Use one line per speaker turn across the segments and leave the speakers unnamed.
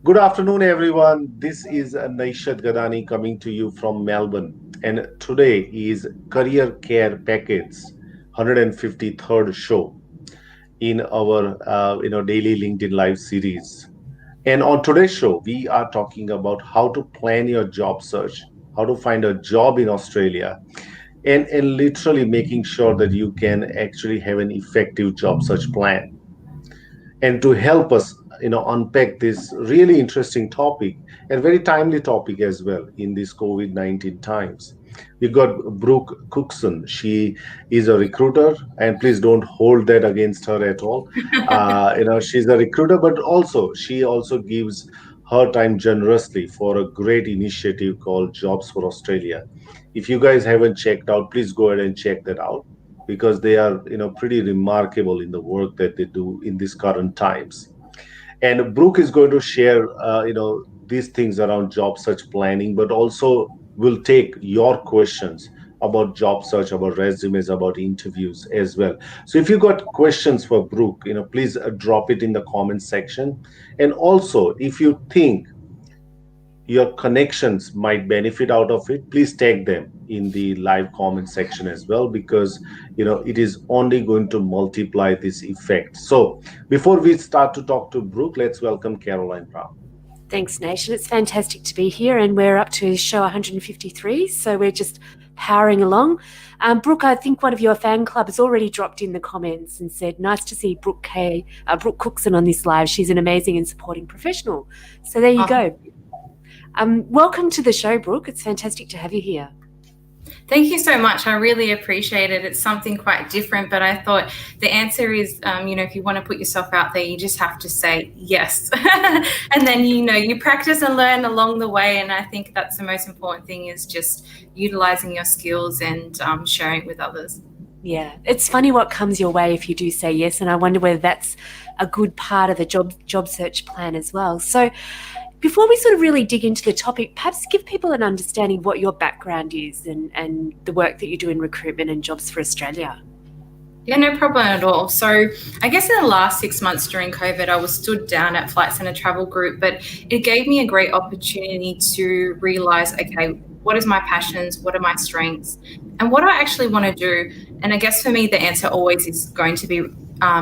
Good afternoon, everyone. This is Naishat Gadani coming to you from Melbourne. And today is Career Care Packets 153rd show in our daily LinkedIn Live series. And on today's show, we are talking about how to plan your job search, how to find a job in Australia, and literally making sure that you can actually have an effective job search plan. And to help us unpack this really interesting topic and very timely topic as well in these COVID-19 times, we got Brooke Cookson. She is a recruiter, and please don't hold that against her at all. She's a recruiter, but also she also gives her time generously for a great initiative called Jobs for Australia. If you guys haven't checked out, please go ahead and check that out because they are pretty remarkable in the work that they do in these current times. And Brooke is going to share these things around job search planning, but also will take your questions about job search, about resumes, about interviews as well. So if you got questions for Brooke, please drop it in the comment section. And also, if you think your connections might benefit out of it, please tag them in the live comment section as well, because it is only going to multiply this effect. So before we start to talk to Brooke, let's welcome Caroline Brown.
Thanks, Nation. It's fantastic to be here, and we're up to show 153, so we're just powering along. Brooke, I think one of your fan club has already dropped in the comments and said, nice to see Brooke Cookson on this live. She's an amazing and supporting professional. So there you go. Welcome to the show, Brooke. It's fantastic to have you here.
Thank you so much. I really appreciate it. It's something quite different, but I thought the answer is, if you want to put yourself out there, you just have to say yes. And then, you practice and learn along the way. And I think that's the most important thing, is just utilizing your skills and sharing with others.
Yeah, it's funny what comes your way if you do say yes. And I wonder whether that's a good part of the job search plan as well. So before we sort of really dig into the topic, perhaps give people an understanding of what your background is and the work that you do in recruitment and Jobs for Australia.
Yeah, no problem at all. So I guess in the last 6 months during COVID, I was stood down at Flight Centre Travel Group, but it gave me a great opportunity to realise, okay, what is my passions? What are my strengths? And what I actually want to do? And I guess for me, the answer always is going to be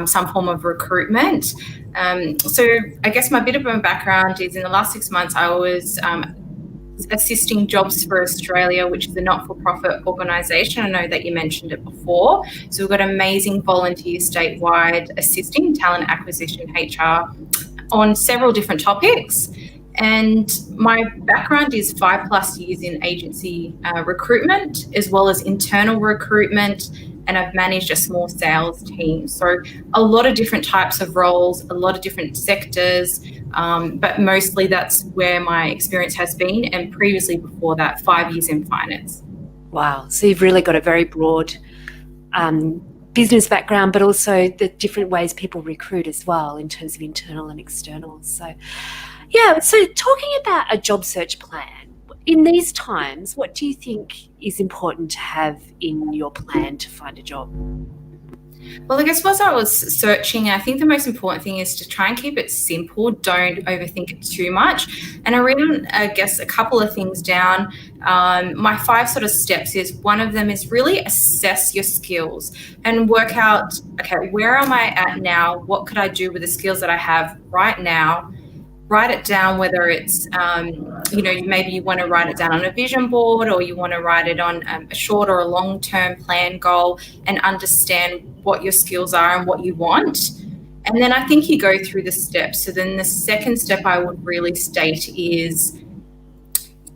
some form of recruitment. So I guess my bit of my background is, in the last 6 months, I was assisting Jobs for Australia, which is a not-for-profit organisation. I know that you mentioned it before. So we've got amazing volunteers statewide assisting talent acquisition, HR, on several different topics. And my background is 5+ years in agency recruitment, as well as internal recruitment, and I've managed a small sales team. So a lot of different types of roles, a lot of different sectors, but mostly that's where my experience has been. And previously, before that, 5 years in finance.
Wow. So you've really got a very broad business background, but also the different ways people recruit as well in terms of internal and external. So, yeah. So talking about a job search plan, in these times, what do you think is important to have in your plan to find a job?
Well, I guess whilst I was searching, I think the most important thing is to try and keep it simple. Don't overthink it too much. And I written, I guess, a couple of things down. My 5 sort of steps is, one of them is really assess your skills and work out, okay, where am I at now? What could I do with the skills that I have right now? Write it down, whether it's, maybe you want to write it down on a vision board, or you want to write it on a short or a long-term plan goal, and understand what your skills are and what you want. And then I think you go through the steps. So then the second step I would really state is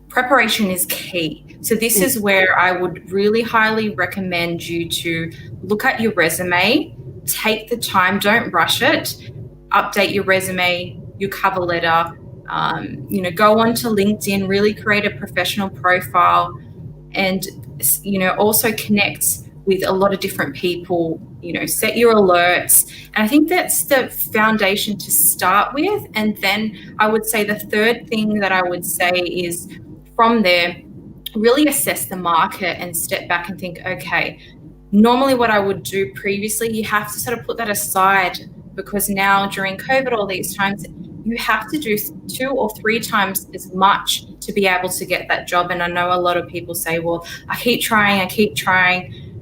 preparation is key. So this is where I would really highly recommend you to look at your resume, take the time, don't rush it, update your resume, your cover letter, go onto LinkedIn, really create a professional profile, and, also connect with a lot of different people, set your alerts. And I think that's the foundation to start with. And then I would say the third thing that I would say is, from there, really assess the market and step back and think, okay, normally what I would do previously, you have to sort of put that aside, because now during COVID, all these times, you have to do 2 or 3 times as much to be able to get that job. And I know a lot of people say, well, I keep trying,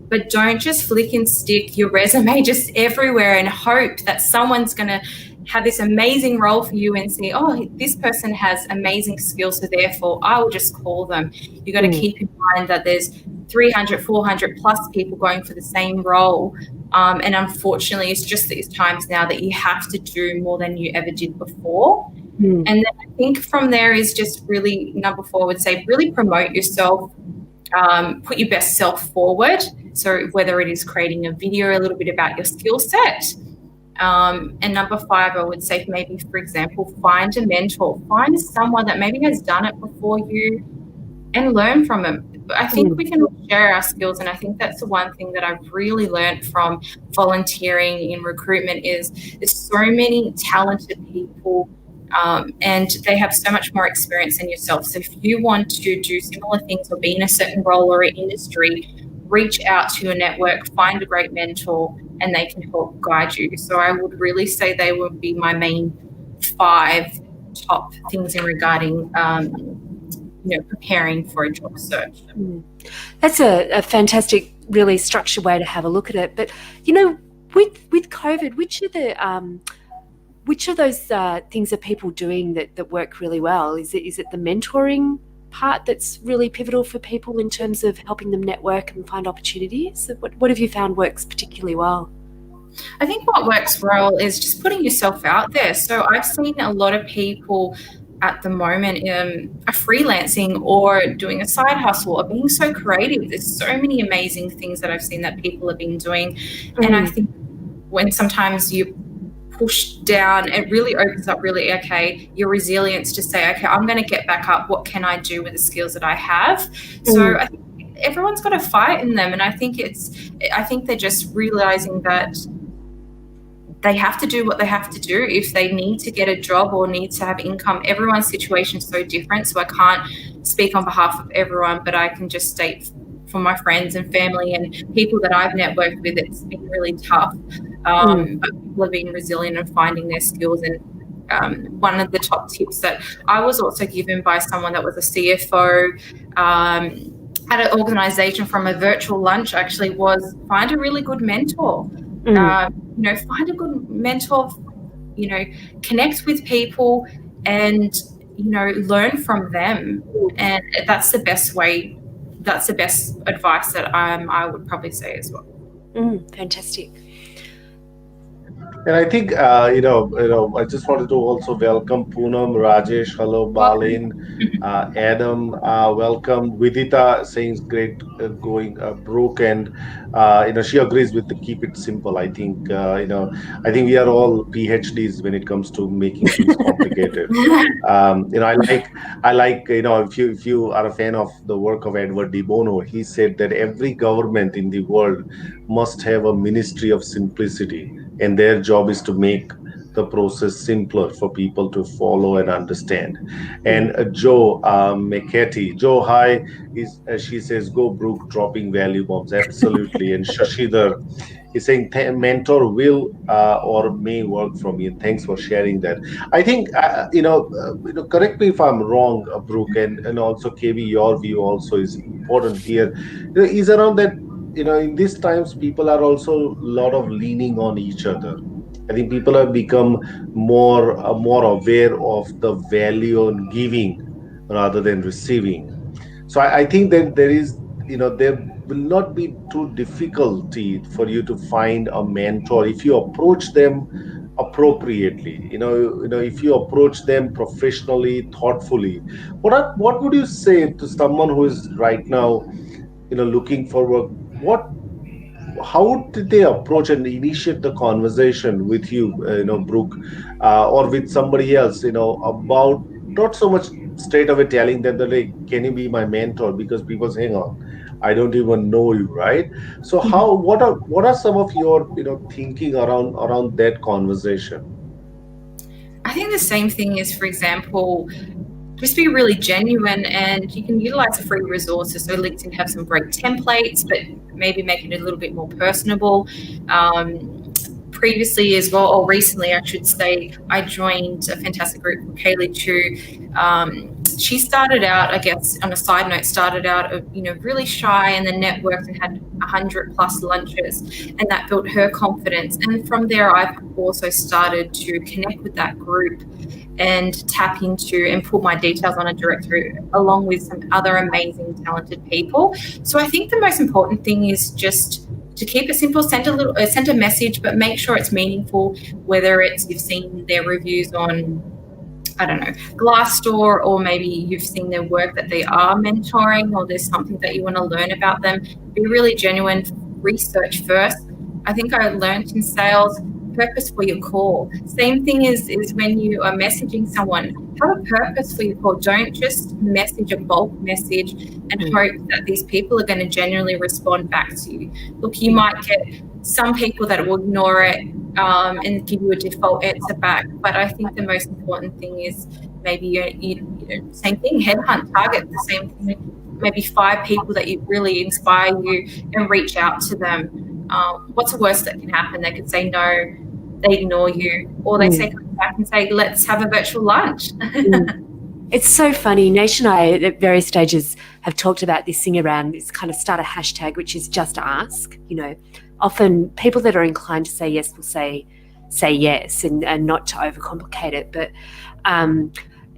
but don't just flick and stick your resume just everywhere and hope that someone's going to have this amazing role for you and say, oh, this person has amazing skills, so therefore I will just call them. You got to keep in mind that there's 300, 400 plus people going for the same role. And unfortunately, it's just these times now that you have to do more than you ever did before. And then I think from there is just really, number 4, I would say, really promote yourself, put your best self forward. So whether it is creating a video a little bit about your skill set. And number 5, I would say maybe, for example, find a mentor, find someone that maybe has done it before you and learn from them. I think we can all share our skills, and I think that's the one thing that I've really learned from volunteering in recruitment is there's so many talented people, and they have so much more experience than yourself. So if you want to do similar things or be in a certain role or industry, reach out to your network, find a great mentor, and they can help guide you. So I would really say they would be my main 5 top things in regarding preparing for a job search.
That's a fantastic, really structured way to have a look at it. But with COVID, which of those things are people doing that work really well? Is it the mentoring part that's really pivotal for people in terms of helping them network and find opportunities? What have you found works particularly well?
I think what works well is just putting yourself out there. So I've seen a lot of people at the moment are freelancing or doing a side hustle or being so creative. There's so many amazing things that I've seen that people have been doing. And I think when sometimes you push down, it really opens up your resilience to say, okay, I'm going to get back up. What can I do with the skills that I have? So I think everyone's got a fight in them. And I think they're just realizing that they have to do what they have to do if they need to get a job or need to have income. Everyone's situation is so different, so I can't speak on behalf of everyone, but I can just state for my friends and family and people that I've networked with, it's been really tough. But people have been resilient in finding their skills. And one of the top tips that I was also given by someone that was a CFO at an organization from a virtual lunch actually was find a really good mentor. Find a good mentor, connect with people and, learn from them. And that's the best way. That's the best advice that I would probably say as well.
Fantastic.
And I think, I just wanted to also welcome Poonam, Rajesh, hello, Balin, Adam, welcome, Vidita saying great going, Brooke, and, she agrees with the keep it simple. I think, I think we are all PhDs when it comes to making things complicated. I like, if you are a fan of the work of Edward de Bono, he said that every government in the world must have a ministry of simplicity. And their job is to make the process simpler for people to follow and understand. And Joe McCarthy, Joe, hi, she says, go Brooke, dropping value bombs. Absolutely. And Shashidhar is saying, mentor will or may work for me. And thanks for sharing that. I think, correct me if I'm wrong, Brooke, and also KB, your view also is important here. Is around that, in these times, people are also a lot of leaning on each other. I think people have become more aware of the value in giving rather than receiving. So I think that there will not be too difficulty for you to find a mentor if you approach them appropriately. If you approach them professionally, thoughtfully. What would you say to someone who is right now, looking for work? How did they approach and initiate the conversation with you, Brooke, or with somebody else, about not so much straight away telling them that, like, can you be my mentor? Because people say, hang on, I don't even know you, right? So what are some of your, thinking around that conversation?
I think the same thing is, for example, just be really genuine, and you can utilize the free resources. So LinkedIn have some great templates, but maybe make it a little bit more personable. previously as well, or recently I should say, I joined a fantastic group called Kaylee Chu. She started out, I guess, on a side note, really shy, and then networked and had 100 plus lunches, and that built her confidence. And from there, I've also started to connect with that group and tap into and put my details on a directory along with some other amazing, talented people. So I think the most important thing is just to keep it simple, send a message, but make sure it's meaningful, whether it's you've seen their reviews on, I don't know, Glassdoor, or maybe you've seen their work that they are mentoring, or there's something that you want to learn about them. Be really genuine, research first. I think I learned in sales, purpose for your call. Same thing is when you are messaging someone, have a purpose for your call. Don't just message a bulk message and hope that these people are going to genuinely respond back to you. Look, you might get some people that will ignore it and give you a default answer back. But I think the most important thing is maybe you same thing, headhunt, target the same thing, maybe 5 people that you really inspire you and reach out to them. What's the worst that can happen? They could say no, they ignore you, or they say come back and say, let's have a virtual lunch.
It's so funny. Nation and I at various stages have talked about this thing around this kind of start a hashtag, which is just ask. Often people that are inclined to say yes will say yes and not to overcomplicate it. But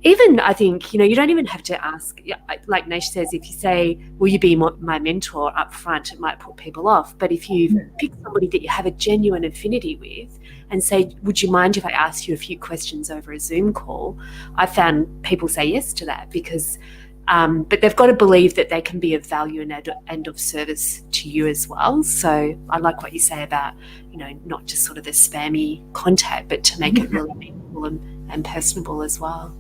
even I think, you don't even have to ask. Like Nash says, if you say, will you be my mentor up front, it might put people off. But if you pick somebody that you have a genuine affinity with and say, would you mind if I asked you a few questions over a Zoom call? I found people say yes to that because but they've got to believe that they can be of value and of service to you as well. So I like what you say about, not just sort of the spammy contact, but to make it really meaningful and personable as well.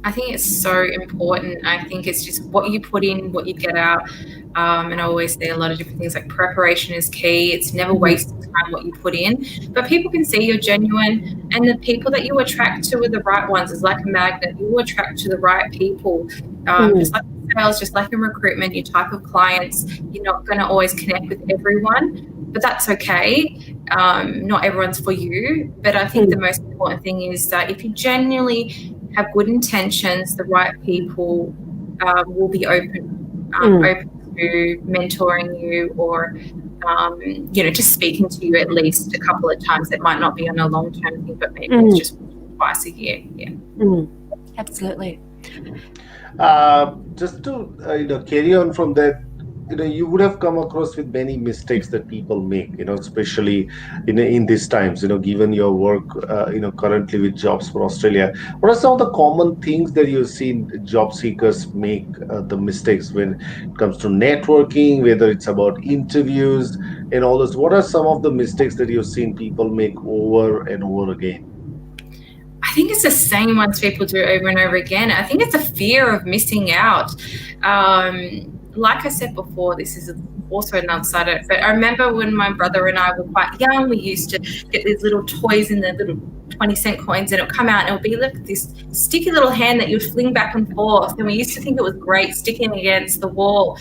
I think it's so important. I think it's just what you put in, what you get out. And I always say a lot of different things, like preparation is key. It's never wasting time what you put in. But people can see you're genuine, and the people that you attract to are the right ones. It's like a magnet. You attract to the right people. Just like in sales, just like in recruitment, your type of clients, you're not going to always connect with everyone, but that's okay. Not everyone's for you. But I think the most important thing is that if you genuinely have good intentions, the right people will be open to mentoring you, or just speaking to you at least a couple of times. It might not be on a long-term thing, but maybe it's just twice a year.
Absolutely.
Just to carry on from that, you would have come across with many mistakes that people make, especially in these times, given your work, currently with Jobs for Australia. What are some of the common things that you've seen job seekers make the mistakes when it comes to networking, whether it's about interviews and all this? What are some of the mistakes that you've seen people make over and over again?
I think it's the same ones people do over and over again. I think it's a fear of missing out. Like I said before, this is also another side of it, but I remember when my brother and I were quite young, we used to get these little toys in the little 20-cent coins, and it would come out and it would be like this sticky little hand that you'd fling back and forth, and we used to think it was great sticking against the wall.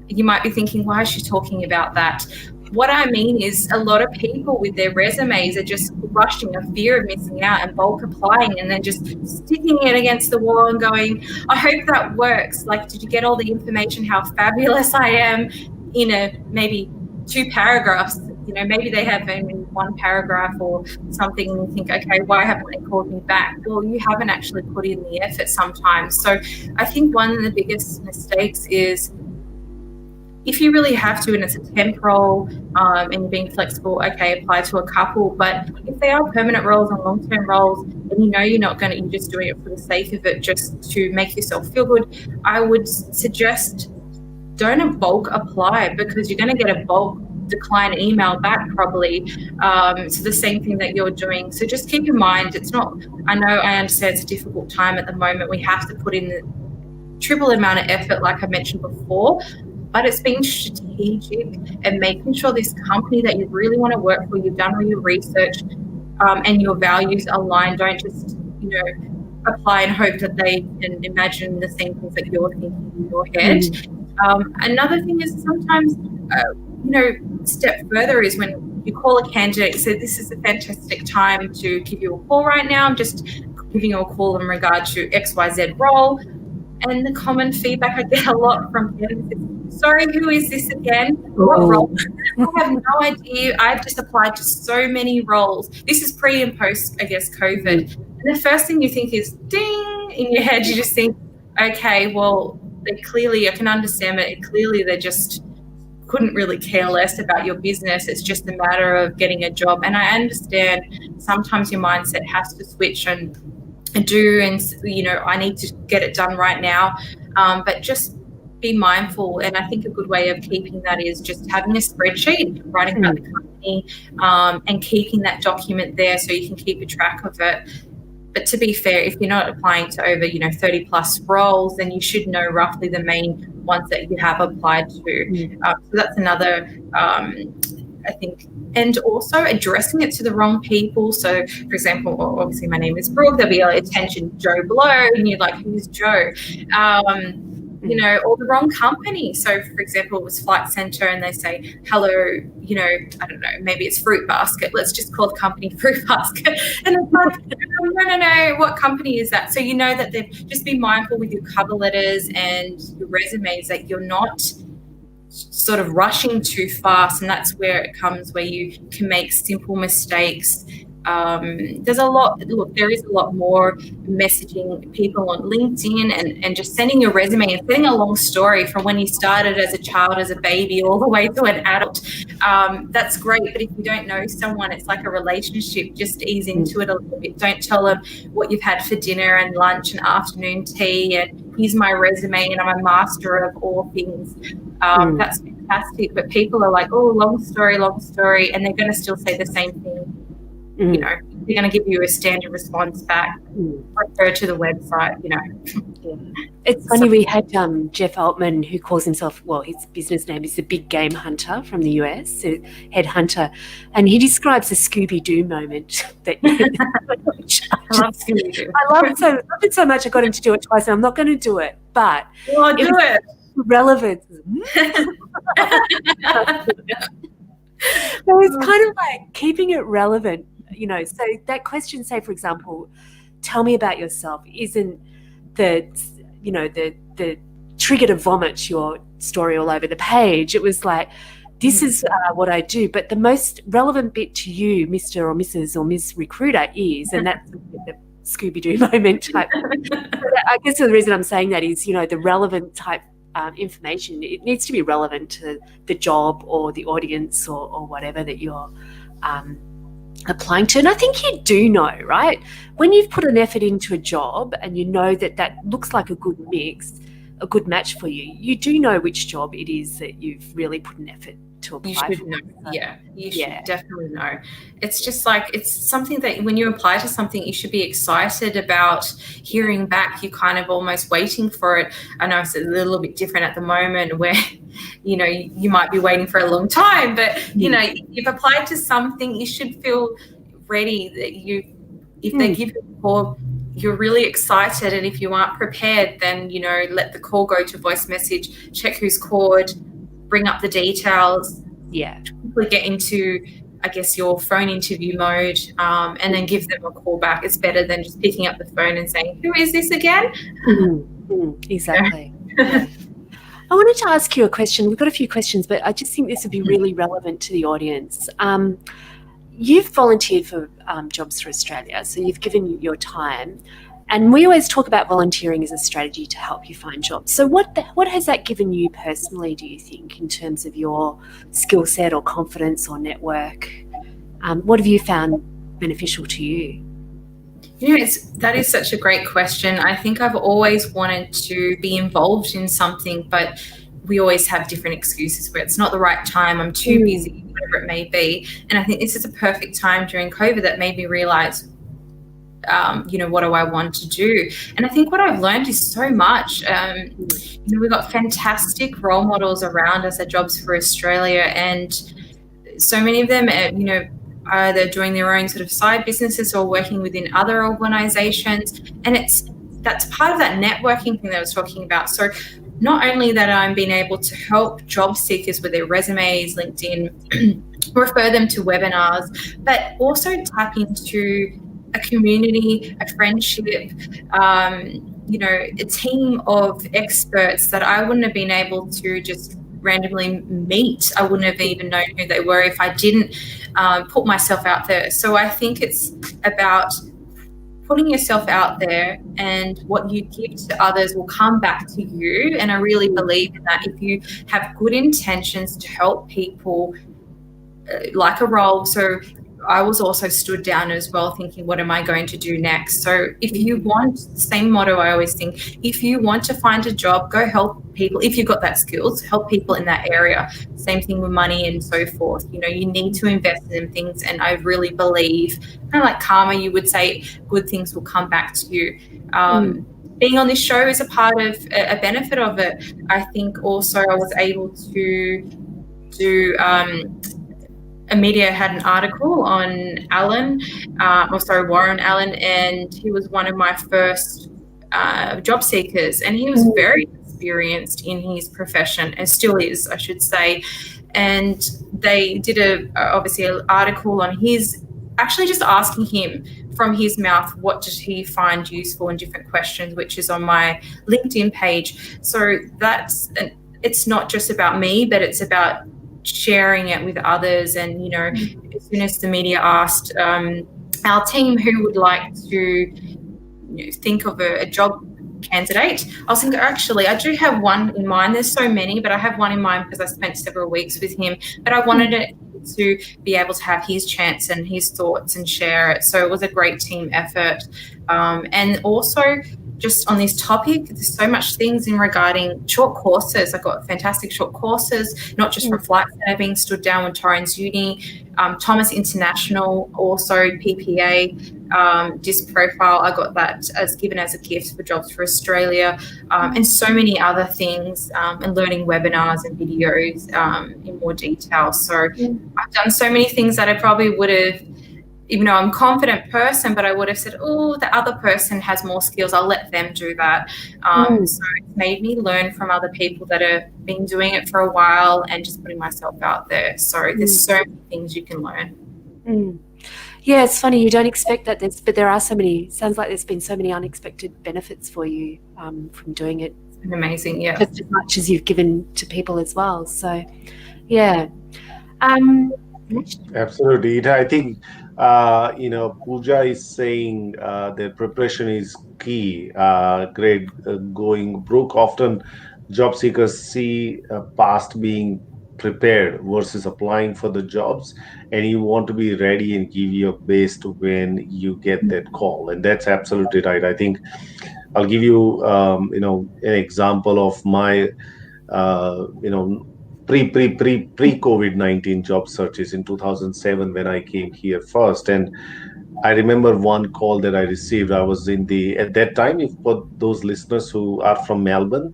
You might be thinking, why is she talking about that? What I mean is a lot of people with their resumes are just rushing a fear of missing out and bulk applying, and then just sticking it against the wall and going, I hope that works. Like, did you get all the information how fabulous I am in maybe 2 paragraphs? Maybe they have only 1 paragraph or something, and you think, okay, why haven't they called me back? Well, you haven't actually put in the effort sometimes. So I think one of the biggest mistakes is, if you really have to, and it's a temp role, and you're being flexible, okay, apply to a couple. But if they are permanent roles and long-term roles, and you're not going to, you're just doing it for the sake of it, just to make yourself feel good, I would suggest don't bulk apply, because you're going to get a bulk decline email back probably. So the same thing that you're doing. So just keep in mind, it's not, I understand it's a difficult time at the moment. We have to put in the triple amount of effort, like I mentioned before, but it's being strategic and making sure this company that you really want to work for, you've done all your research, and your values align. Don't just, apply and hope that they can imagine the same things that you're thinking in your head. Another thing is sometimes, step further is when you call a candidate, you say, this is a fantastic time to give you a call right now. I'm just giving you a call in regard to XYZ role. And the common feedback I get a lot from candidates is, sorry, who is this again? What role? I have no idea. I've just applied to so many roles. This is pre and post, I guess, COVID. And the first thing you think is, ding, in your head, you just think, okay, well, they clearly, I can understand it. Clearly, they just couldn't really care less about your business. It's just a matter of getting a job. And I understand sometimes your mindset has to switch and do, and I need to get it done right now. But just be mindful. And I think a good way of keeping that is just having a spreadsheet, writing about the company, and keeping that document there so you can keep a track of it. But to be fair, if you're not applying to over 30 plus roles, then you should know roughly the main ones that you have applied to. So that's another, I think, and also addressing it to the wrong people. So, for example, obviously my name is Brooke. There'll be like, attention, Joe Blow, and you're like, who's Joe? Or the wrong company. So, for example, it was Flight Centre, and they say, hello, I don't know, maybe it's Fruit Basket. Let's just call the company Fruit Basket. And it's like, no, what company is that? So you know that just be mindful with your cover letters and your resumes that you're not sort of rushing too fast, and that's where it comes, where you can make simple mistakes. There is a lot more messaging people on LinkedIn and just sending your resume and sending a long story from when you started as a child, as a baby, all the way to an adult. That's great, but if you don't know someone, it's like a relationship. Just ease into it a little bit. Don't tell them what you've had for dinner and lunch and afternoon tea, and here's my resume and I'm a master of all things. That's fantastic, but people are like, oh, long story, and they're going to still say the same thing. They're going to give you a standard response back. Refer to the website.
It's funny, we had Jeff Altman, who calls himself, his business name is the Big Game Hunter from the US, head hunter, and he describes the Scooby Doo moment. That
I love Scooby Doo.
I love it so much I got him to do it twice, and I'm not going to do it, but
do it.
Relevant. So it's kind of like keeping it relevant, so that question, say for example, tell me about yourself, isn't the trigger to vomit your story all over the page. It was like, this is what I do, but the most relevant bit to you, Mr. or Mrs. or Ms. Recruiter, is, and that's the Scooby-Doo moment type. I guess the reason I'm saying that is, the relevant type information, it needs to be relevant to the job or the audience or whatever that you're applying to. And I think you do know, right? When you've put an effort into a job and you know that looks like a good mix, a good match for you, you do know which job it is that you've really put an effort to apply for.
You should know. Yeah, you should definitely know. It's just like, it's something that when you apply to something, you should be excited about hearing back. You're kind of almost waiting for it. I know it's a little bit different at the moment where, you might be waiting for a long time, but, you've applied to something, you should feel ready that if they give you a call, you're really excited. And if you aren't prepared, then, let the call go to voice message, check who's called, bring up the details, quickly get into, I guess, your phone interview mode, and then give them a call back. It's better than just picking up the phone and saying, who is this again?
Exactly. I wanted to ask you a question. We've got a few questions, but I just think this would be really relevant to the audience. You've volunteered for Jobs for Australia, so you've given your time. And we always talk about volunteering as a strategy to help you find jobs. So what has that given you personally, do you think, in terms of your skill set or confidence or network? What have you found beneficial to you?
That is such a great question. I think I've always wanted to be involved in something, but we always have different excuses where it's not the right time, I'm too busy, whatever it may be. And I think this is a perfect time during COVID that made me realize, what do I want to do? And I think what I've learned is so much. We've got fantastic role models around us at Jobs for Australia, and so many of them, either doing their own sort of side businesses or working within other organizations. And that's part of that networking thing that I was talking about. So not only that I'm being able to help job seekers with their resumes, LinkedIn, refer them to webinars, but also tap into a community, a friendship, a team of experts that I wouldn't have been able to just randomly meet. I wouldn't have even known who they were if I didn't put myself out there. So I think it's about putting yourself out there, and what you give to others will come back to you. And I really believe in that. If you have good intentions to help people, like a role. So I was also stood down as well, thinking, what am I going to do next? So if you want, same motto I always think, if you want to find a job, go help people. If you've got that skills, help people in that area. Same thing with money and so forth. You need to invest in things. And I really believe, kind of like karma, you would say, good things will come back to you. Being on this show is a part of a benefit of it. I think also I was able to do a media had an article on Warren Allen, and he was one of my first job seekers, and he was very experienced in his profession, and still is, I should say. And they did obviously an article on his, actually just asking him from his mouth, what does he find useful, in different questions, which is on my LinkedIn page. So it's not just about me, but it's about sharing it with others. And as soon as the media asked our team who would like to think of a job candidate, I was thinking, actually, I do have one in mind. There's so many, but I have one in mind because I spent several weeks with him. But I wanted it to be able to have his chance and his thoughts and share it. So it was a great team effort. And also, just on this topic, there's so much things in regarding short courses. I got fantastic short courses, not just from flight saving, stood down with Torrens Uni, Thomas International, also PPA, DISC profile. I got that as given as a gift for Jobs for Australia, and so many other things, and learning webinars and videos in more detail. So I've done so many things that I probably would have, even though I'm a confident person, but I would have said, oh, the other person has more skills, I'll let them do that. So it's made me learn from other people that have been doing it for a while, and just putting myself out there. So there's so many things you can learn.
Yeah, it's funny, you don't expect that, but there are so many, sounds like there's been so many unexpected benefits for you from doing it.
It's been amazing, yeah.
Just as much as you've given to people as well. So, yeah.
Absolutely. I think, Pooja is saying that preparation is key. Great going. Brooke, often job seekers see past being prepared versus applying for the jobs, and you want to be ready and give your best when you get that call. And that's absolutely right. I think I'll give you, an example of my, pre-COVID-19 job searches in 2007 when I came here first. And I remember one call that I received. I was at that time, if for those listeners who are from Melbourne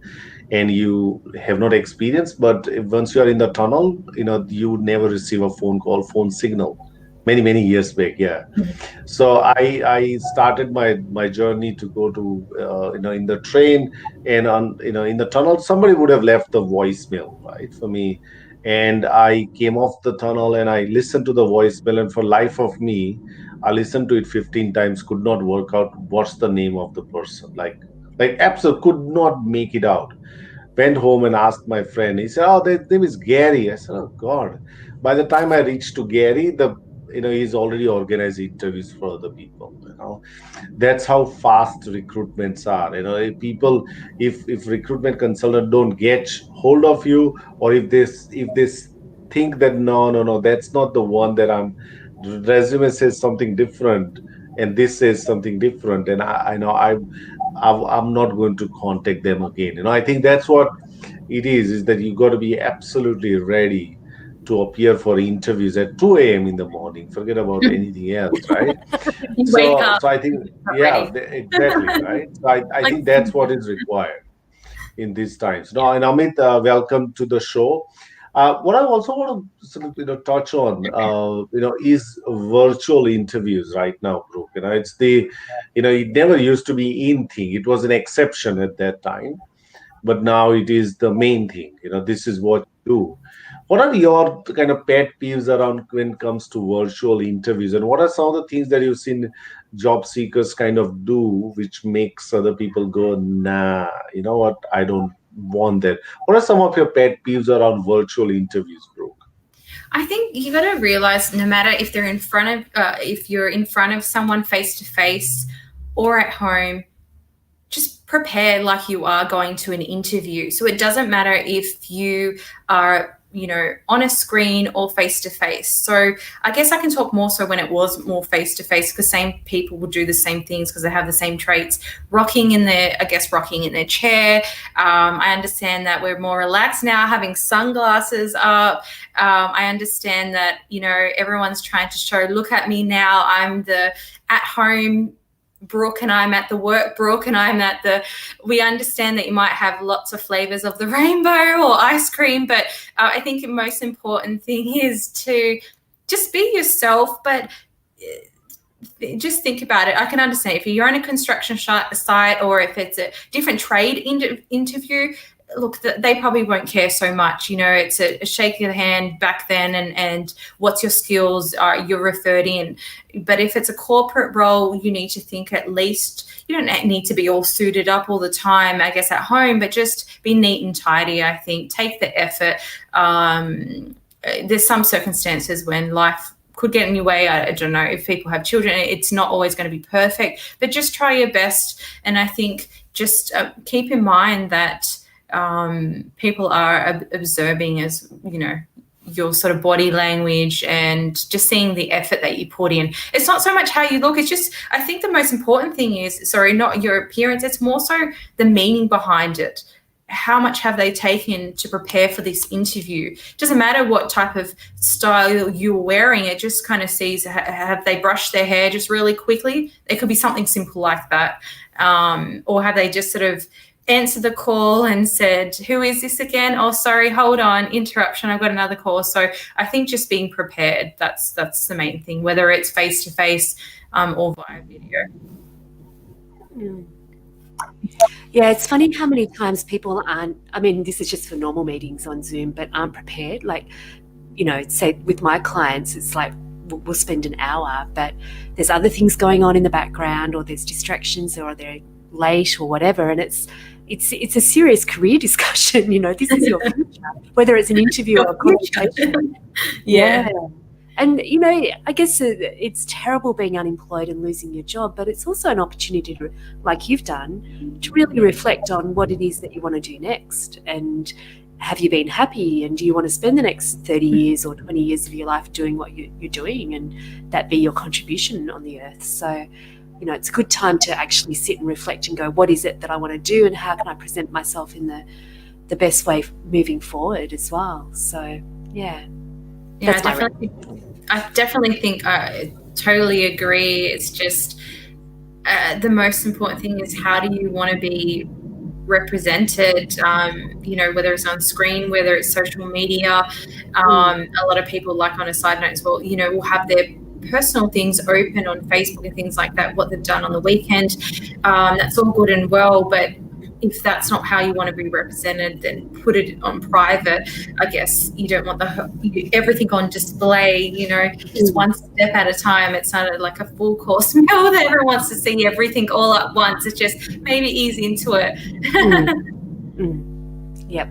and you have not experienced, but once you are in the tunnel, you never receive a phone signal. Many years back, yeah. So I started my journey to go to in the train, and on in the tunnel somebody would have left the voicemail, right, for me. And I came off the tunnel and I listened to the voicemail, and for life of me I listened to it 15 times, could not work out what's the name of the person, like absolutely could not make it out. Went home and asked my friend. He said, "Oh, their name is Gary." I said, "Oh God." By the time I reached to Gary, he's already organized interviews for other people. That's how fast recruitments are. If people, if recruitment consultant don't get hold of you, or if they think that no, that's not the one that resume says something different, and this says something different, and I know I'm not going to contact them again. I think that's what it is that you got to be absolutely ready to appear for interviews at 2 a.m. in the morning. Forget about anything else, right?
You wake up,
So I think, yeah, exactly, right? So I think that's what is required in these times. No, and Amit, welcome to the show. What I also want to sort of touch on, is virtual interviews right now, Brooke. It's it never used to be in thing. It was an exception at that time. but now it is the main thing. This is what you do. What are your kind of pet peeves around when it comes to virtual interviews, and what are some of the things that you've seen job seekers kind of do, which makes other people go, nah, you know what, I don't want that? What are some of your pet peeves around virtual interviews, Brooke?
I think you got to realize, no matter if they're in front of, if you're in front of someone face to face or at home, just prepare like you are going to an interview. So it doesn't matter if you are, on a screen or face to face. So I guess I can talk more so when it was more face to face, because same people would do the same things because they have the same traits. Rocking in their chair. I understand that we're more relaxed now, having sunglasses up. I understand that, everyone's trying to show, look at me now, I'm the at home Brooke and I'm at the work Brooke, and we understand that you might have lots of flavors of the rainbow or ice cream, but I think the most important thing is to just be yourself. But just think about it. I can understand if you're on a construction site, or if it's a different trade interview, look, they probably won't care so much. It's a shake of the hand back then, and what's your skills you're referred in. But if it's a corporate role, you need to think at least, you don't need to be all suited up all the time, I guess, at home, but just be neat and tidy, I think. Take the effort. There's some circumstances when life could get in your way. I don't know, if people have children, it's not always going to be perfect, but just try your best. And I think just keep in mind that people are observing, as your sort of body language, and just seeing the effort that you put in. It's not so much how you look. It's just, I think the most important thing is, not your appearance. It's more so the meaning behind it. How much have they taken to prepare for this interview? Doesn't matter what type of style you're wearing. It just kind of sees, have they brushed their hair just really quickly? It could be something simple like that. Or have they just sort of answered the call and said, who is this again? Oh, sorry, hold on, interruption, I've got another call. So I think just being prepared, that's the main thing, whether it's face to face or via video.
Yeah, it's funny how many times people aren't, this is just for normal meetings on Zoom, but aren't prepared. Like, say with my clients, it's like we'll spend an hour, but there's other things going on in the background, or there's distractions, or they're late or whatever, and it's a serious career discussion. This is your future, whether it's an interview or a conversation.
Yeah.
And I guess it's terrible being unemployed and losing your job, but it's also an opportunity to, like you've done, to really reflect on what it is that you want to do next. And have you been happy, and do you want to spend the next 30 years or 20 years of your life doing what you're doing, and that be your contribution on the earth? So it's a good time to actually sit and reflect and go, what is it that I want to do, and how can I present myself in the best way moving forward as well? So, yeah.
Yeah, I definitely think I totally agree. It's just the most important thing is, how do you want to be represented, whether it's on screen, whether it's social media. A lot of people, like on a side note as well, will have their personal things open on Facebook and things like that, what they've done on the weekend. That's all good and well, but if that's not how you want to be represented, then put it on private. I guess you don't want everything on display, just one step at a time. It's not like a full course meal that everyone wants to see everything all at once. It's just maybe ease into it.
Yep.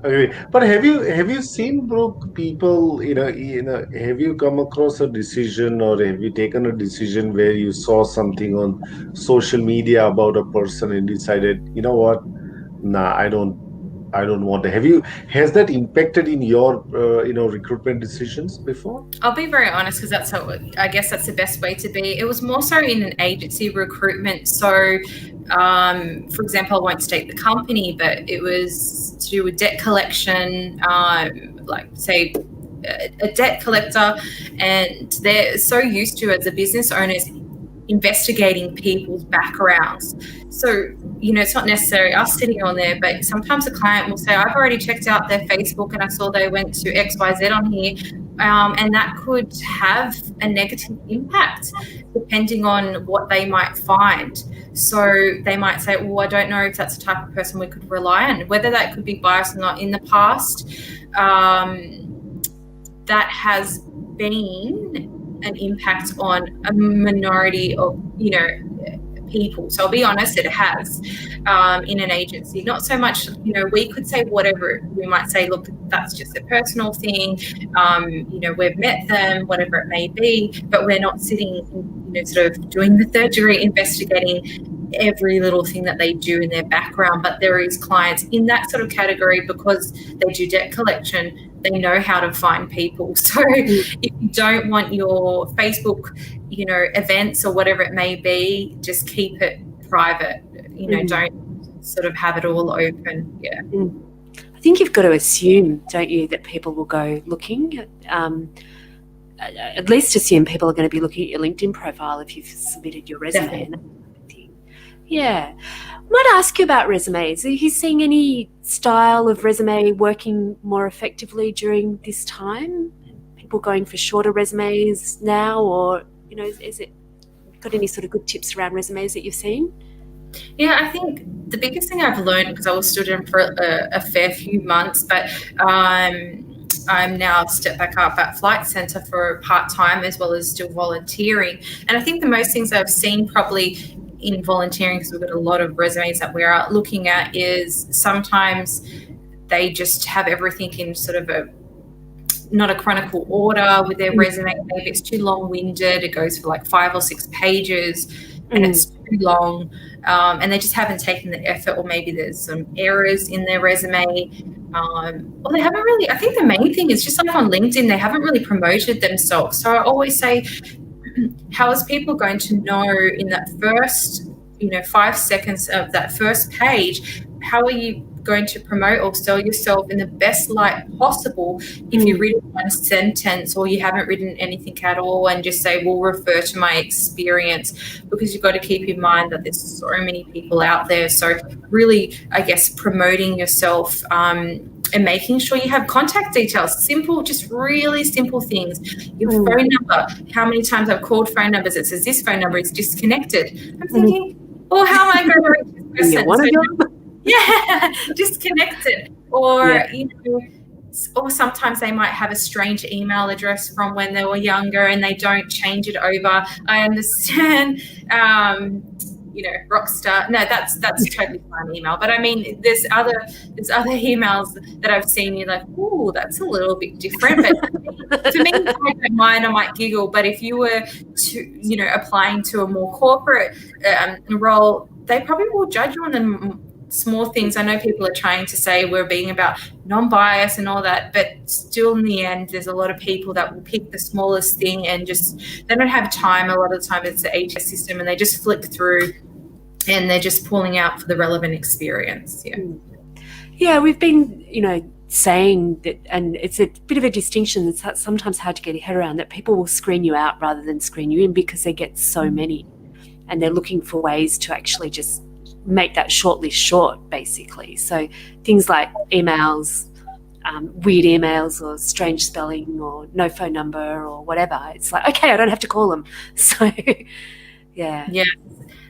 Okay. But have you seen, Brooke, people, have you come across a decision, or have you taken a decision where you saw something on social media about a person and decided, you know what, nah, I don't want to. Has that impacted in your recruitment decisions before?
I'll be very honest, because I guess that's the best way to be. It was more so in an agency recruitment. So, for example, I won't state the company, but it was to do with debt collection, like say a debt collector, and they're so used to, as a business owners, investigating people's backgrounds. So, it's not necessarily us sitting on there, but sometimes a client will say, I've already checked out their Facebook and I saw they went to XYZ on here. And that could have a negative impact depending on what they might find. So they might say, well, I don't know if that's the type of person we could rely on. Whether that could be biased or not, in the past, that has been an impact on a minority of, people. So I'll be honest, it has in an agency. Not so much, we could say whatever. We might say, look, that's just a personal thing. We've met them, whatever it may be, but we're not sitting, sort of doing the third degree investigating every little thing that they do in their background. But there is clients in that sort of category because they do debt collection. They know how to find people. So if you don't want your Facebook, events or whatever it may be, just keep it private. Don't sort of have it all open. Yeah.
I think you've got to assume, don't you, that people will go looking. At least assume people are going to be looking at your LinkedIn profile if you've submitted your resume. Yeah. I might ask you about resumes. Are you seeing any style of resume working more effectively during this time? People going for shorter resumes now, or, is it got any sort of good tips around resumes that you've seen?
Yeah, I think the biggest thing I've learned, because I was student for a fair few months, but I'm now stepped back up at Flight Centre for part-time as well as still volunteering. And I think the most things I've seen probably in volunteering, because we've got a lot of resumes that we're looking at, is sometimes they just have everything in sort of not a chronicle order with their resume. Maybe it's too long-winded. It goes for like 5 or 6 pages and it's too long. And they just haven't taken the effort, or maybe there's some errors in their resume. Or they haven't really, I think the main thing is just like on LinkedIn, they haven't really promoted themselves. So I always say, how is people going to know in that first, 5 seconds of that first page, how are you going to promote or sell yourself in the best light possible if you've written one sentence or you haven't written anything at all, and just say, we'll refer to my experience? Because you've got to keep in mind that there's so many people out there. So really, I guess, promoting yourself, and making sure you have contact details. Simple, just really simple things. Your phone number. How many times I've called phone numbers, it says this phone number is disconnected. I'm thinking, well, how am I going to reach this person? Yeah, disconnected. Or, or sometimes they might have a strange email address from when they were younger and they don't change it over. I understand. Rockstar. No, that's totally fine email. But I mean, there's other emails that I've seen. You're like, ooh, that's a little bit different. But to me, I don't mind. I might giggle. But if you were to, applying to a more corporate role, they probably will judge you on the small things. I know people are trying to say we're being about non-bias and all that, but still in the end, there's a lot of people that will pick the smallest thing and just, they don't have time. A lot of the time it's the ATS system and they just flick through and they're just pulling out for the relevant experience.
Yeah, we've been, saying that, and it's a bit of a distinction that's sometimes hard to get your head around, that people will screen you out rather than screen you in because they get so many and they're looking for ways to actually just make that shortlist short, basically. So things like emails, weird emails or strange spelling or no phone number or whatever. It's like, okay, I don't have to call them. So, yeah.
Yeah.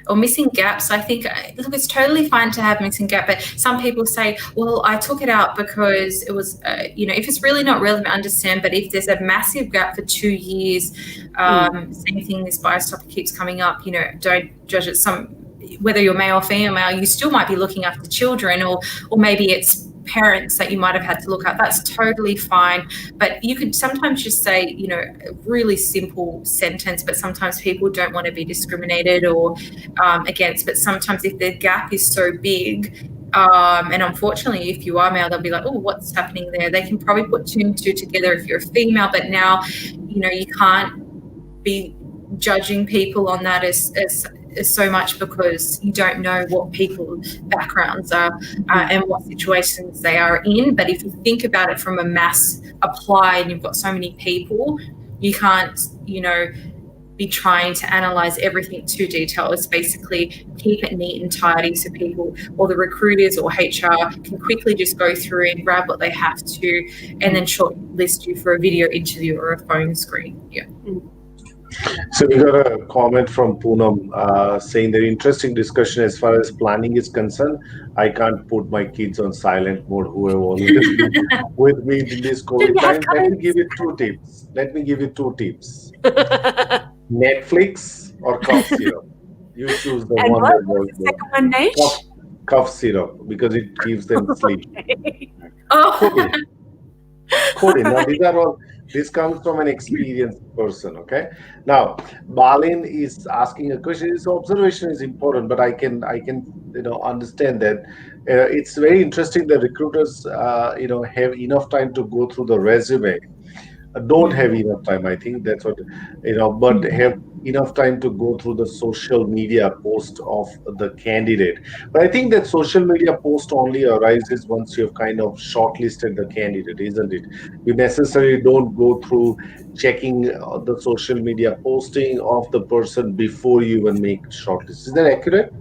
Or missing gaps. I think, look, it's totally fine to have missing gap, but some people say, well, I took it out because it was, if it's really not relevant, I understand. But if there's a massive gap for 2 years, same thing, this bias topic keeps coming up, don't judge it. Whether you're male or female, you still might be looking after children, or maybe it's parents that you might have had to look at. That's totally fine. But you could sometimes just say, a really simple sentence, but sometimes people don't want to be discriminated or against. But sometimes if the gap is so big, and unfortunately, if you are male, they'll be like, oh, what's happening there? They can probably put 2 and 2 together if you're a female, but now, you can't be judging people on that as so much, because you don't know what people's backgrounds are and what situations they are in. But if you think about it from a mass apply and you've got so many people, you can't, be trying to analyze everything too detailed. It's basically keep it neat and tidy so people, or the recruiters or HR, can quickly just go through and grab what they have to and then shortlist you for a video interview or a phone screen. Yeah.
So we got a comment from Poonam saying that interesting discussion as far as planning is concerned. I can't put my kids on silent mode who have always been with me in this
Do you
COVID
have
time. Let me
comments?
give you two tips. Let me give you two tips. Netflix or cough syrup. You choose the
And
one
what
that
was
works
the
well.
second one,
Cough,
Niche?
cough syrup because it gives them sleep.
Okay.
Oh,
Cool. Coding. Now, these are all, this comes from an experienced person. Okay. Now, Balin is asking a question. His observation is important, but I can, understand that it's very interesting that recruiters, have enough time to go through the resume, don't have enough time. I think that's what, but have enough time to go through the social media post of the candidate. But I think that social media post only arises once you've kind of shortlisted the candidate, isn't it? You necessarily don't go through checking the social media posting of the person before you even make shortlist. Is that accurate?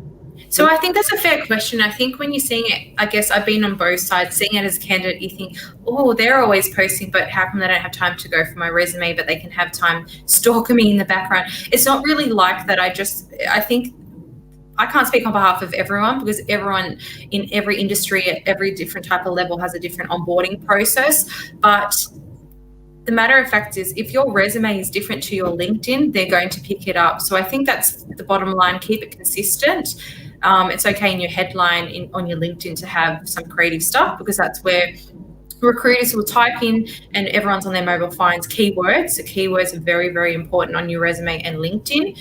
so I think that's a fair question. I think when you're seeing it, I guess I've been on both sides. Seeing it as a candidate, you think, oh, they're always posting, but how come they don't have time to go for my resume, but they can have time stalking me in the background? It's not really like that. I think I can't speak on behalf of everyone because everyone in every industry at every different type of level has a different onboarding process. But the matter of fact is, if your resume is different to your LinkedIn, they're going to pick it up. So I think that's the bottom line. Keep it consistent. It's okay in your headline on your LinkedIn to have some creative stuff because that's where recruiters will type in, and everyone's on their mobile phones, keywords. So keywords are very, very important on your resume and LinkedIn.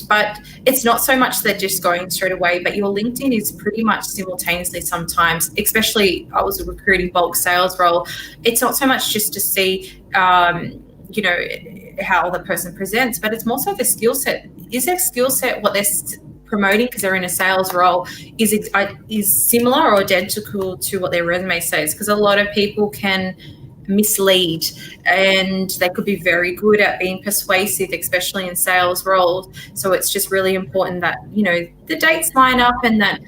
But it's not so much that just going straight away, but your LinkedIn is pretty much simultaneously sometimes, especially I was a recruiting bulk sales role. It's not so much just to see, how the person presents, but it's more so the skill set. Is their skill set what they're promoting because they're in a sales role is similar or identical to what their resume says? Because a lot of people can mislead and they could be very good at being persuasive, especially in sales roles. So it's just really important that the dates line up and that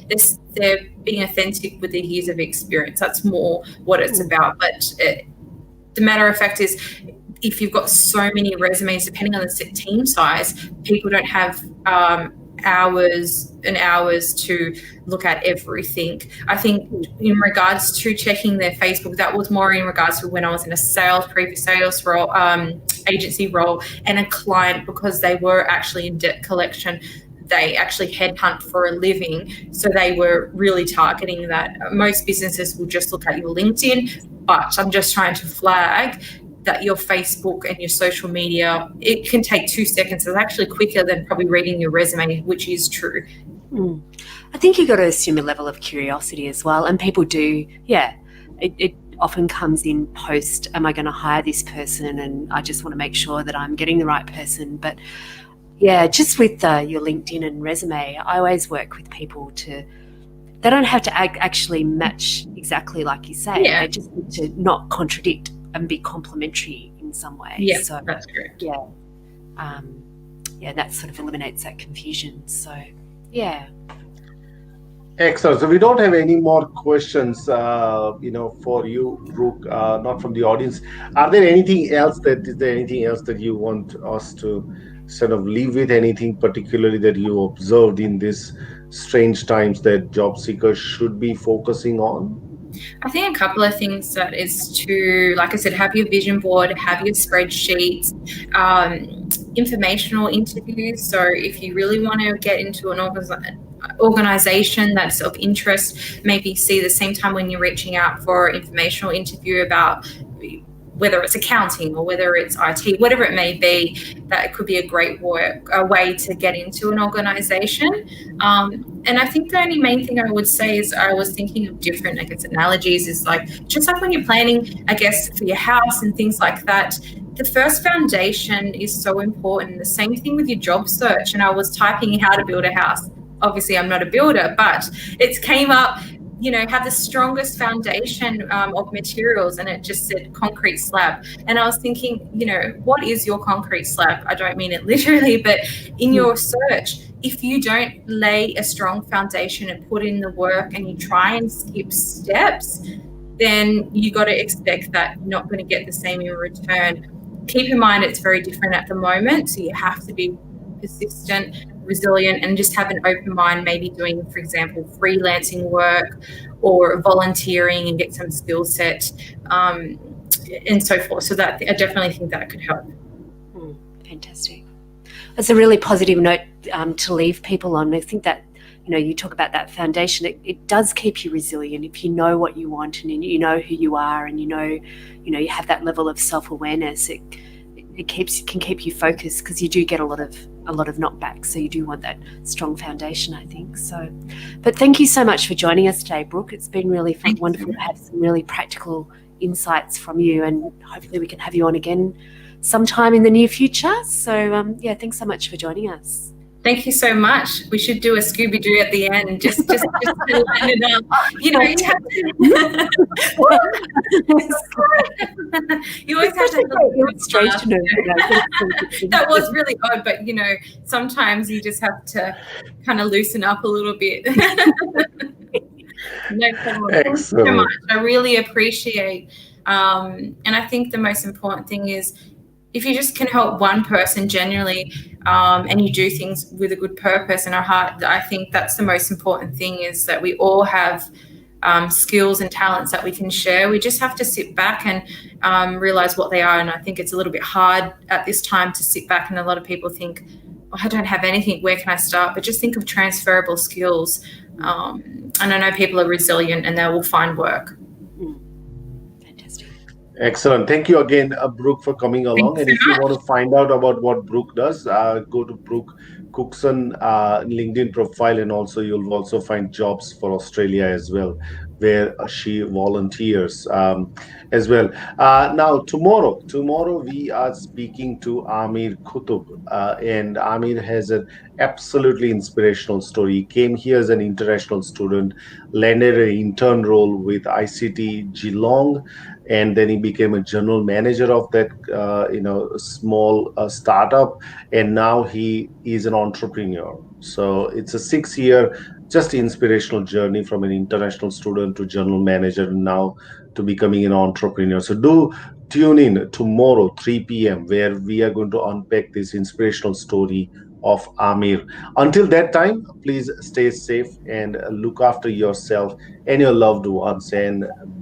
they're being authentic with their years of experience. That's more what it's about. But the matter of fact is, if you've got so many resumes, depending on the team size, people don't have hours and hours to look at everything. I think in regards to checking their Facebook, that was more in regards to when I was in a previous sales role, agency role, and a client, because they were actually in debt collection. They actually headhunt for a living. So they were really targeting that. Most businesses will just look at your LinkedIn, but I'm just trying to flag that your Facebook and your social media, it can take 2 seconds. It's actually quicker than probably reading your resume, which is true.
I think you've got to assume a level of curiosity as well. And people do, it often comes in post, am I going to hire this person? And I just want to make sure that I'm getting the right person. But just with your LinkedIn and resume, I always work with people they don't have to actually match exactly like you say.
Yeah.
They just need to not contradict and be complementary in some way.
Yeah,
so,
that's correct.
That sort of eliminates that confusion. So,
Excellent. So we don't have any more questions, for you, Brooke, not from the audience. Is there anything else that you want us to sort of leave with? Anything particularly that you observed in these strange times that job seekers should be focusing on?
I think a couple of things that is to, like I said, have your vision board, have your spreadsheets, informational interviews. So if you really want to get into an organization that's of interest, maybe see the same time when you're reaching out for an informational interview about whether it's accounting or whether it's IT, whatever it may be, that could be a great way to get into an organization. And I think the only main thing I would say is, I was thinking of different, analogies, is just like when you're planning, for your house and things like that, the first foundation is so important. The same thing with your job search. And I was typing how to build a house. Obviously, I'm not a builder, but it came up, have the strongest foundation of materials, and it just said concrete slab. And I was thinking, what is your concrete slab? I don't mean it literally, but in your search, if you don't lay a strong foundation and put in the work and you try and skip steps, then you got to expect that you're not going to get the same in return. keep in mind it's very different at the moment, so you have to be persistent, resilient, and just have an open mind, maybe doing, for example, freelancing work or volunteering and get some skill set, and so forth. So that I definitely think that could help.
Fantastic. That's a really positive note to leave people on. I think that, you talk about that foundation. It does keep you resilient if you know what you want and you know who you are, and you have that level of self-awareness. It can keep you focused, because you do get a lot of knockbacks. So you do want that strong foundation, I think. So, but thank you so much for joining us today, Brooke. It's been really wonderful to have some really practical insights from you, and hopefully we can have you on again sometime in the near future. So thanks so much for joining us.
Thank you so much. We should do a Scooby Doo at the end, just to line it up. You have to. You always have to have a illustration of it. That was really odd, but sometimes you just have to kind of loosen up a little bit. No problem. Thank you so much. I really appreciate, and I think the most important thing is, if you just can help one person genuinely, and you do things with a good purpose and a heart, I think that's the most important thing, is that we all have skills and talents that we can share. We just have to sit back and realize what they are. And I think it's a little bit hard at this time to sit back, and a lot of people think, I don't have anything, where can I start? But just think of transferable skills. And I know people are resilient and they will find work.
Excellent. Thank you again, Brooke, for coming along. And if you want to find out about what Brooke does, go to Brooke Cookson LinkedIn profile, and also you'll also find jobs for Australia as well, where she volunteers as well. Now, tomorrow we are speaking to Amir Kutub, and Amir has an absolutely inspirational story. He came here as an international student, landed an intern role with ICT Geelong, and then he became a general manager of that small startup, and now he is an entrepreneur. So it's a 6-year just inspirational journey from an international student to general manager, and now to becoming an entrepreneur. So do tune in tomorrow 3 p.m. where we are going to unpack this inspirational story of Amir. Until that time, please stay safe and look after yourself and your loved ones, and bye.